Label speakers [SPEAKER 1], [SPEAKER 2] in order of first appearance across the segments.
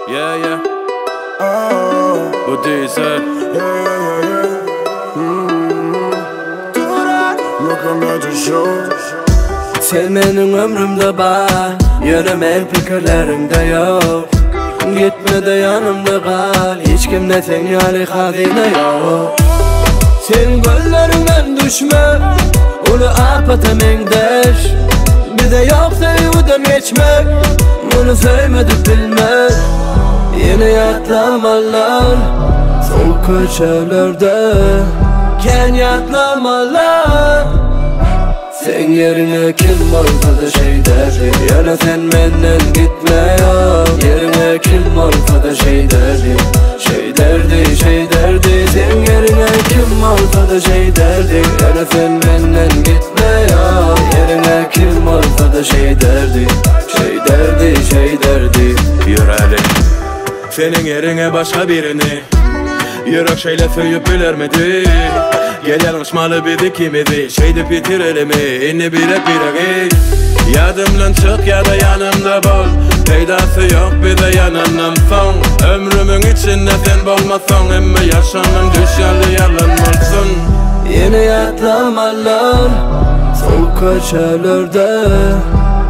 [SPEAKER 1] Yeah, yeah. Bu değilse
[SPEAKER 2] sen benim ömrümde var, yürümek fikirlerimde yok. Gitme de yanımda kal, hiç kimde tenyali hazine yok. Sen gözlerinden düşme, ulu apata mengdeş. Bize yok sevudum geçmek, bunu söylemedik bilmek. Yine yatlamalar, soğuk köşelerde ken yatlamalar. Sen yerine kim olsa da şey derdi, yana sen benden gitme ya. Yerine kim olsa da şey derdi, şey derdi, şey derdi. Sen yerine kim olsa da şey derdi, yana sen benden gitme ya. Yerine kim olsa da şey derdi, şey derdi, şey derdi.
[SPEAKER 1] Yüreğli senin yerine başka birini yürek şeyle söyüp bilermedi. Gel yanlışmalı bizi kimidi, şeydi bitirelim inni bire bire. Yadımdan çık ya da yanımda bol, peydası yok bize yanından son. Ömrümün içinde sen bolmasan, emme yaşamın düşerli yalan olsun.
[SPEAKER 2] Yine yatlamalar, soğuk köşelerde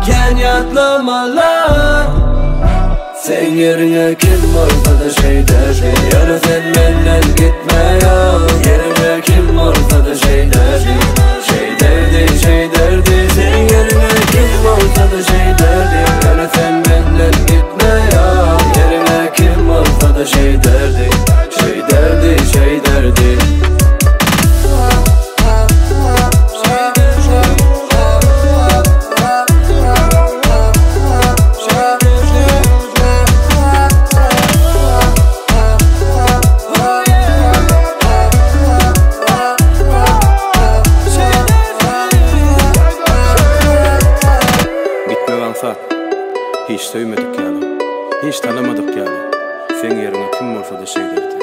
[SPEAKER 2] ken yatlamalar. Sen yerine kim olsa da şey derdi, yana sen benden gitme ya. Yerine kim olsa da şey derdi, şey derdi, şey derdi. Sen yerine kim olsa da şey derdi, yana sen benden gitme ya. Yerine kim olsa da şey derdi, şey derdi, şey derdi.
[SPEAKER 1] Hiç söylemedik yani, hiç tanımadık yani. Sen yerine kim olsa da şey derdi.